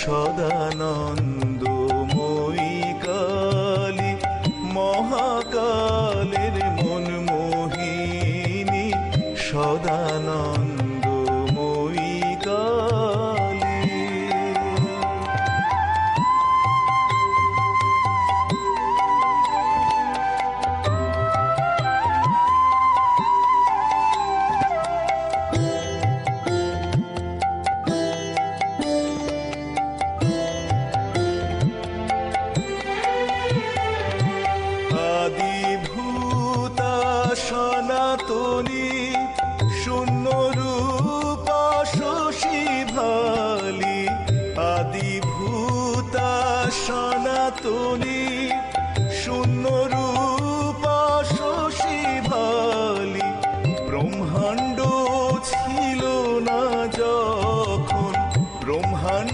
সদানন্দময়ী কালী, মহাকালের মনমোহিনী সদানন্দময়ী কালী। আদিভূতা সনাতনী শূন্যরূপা শশী ভালি, আদিভূতা সনাতনী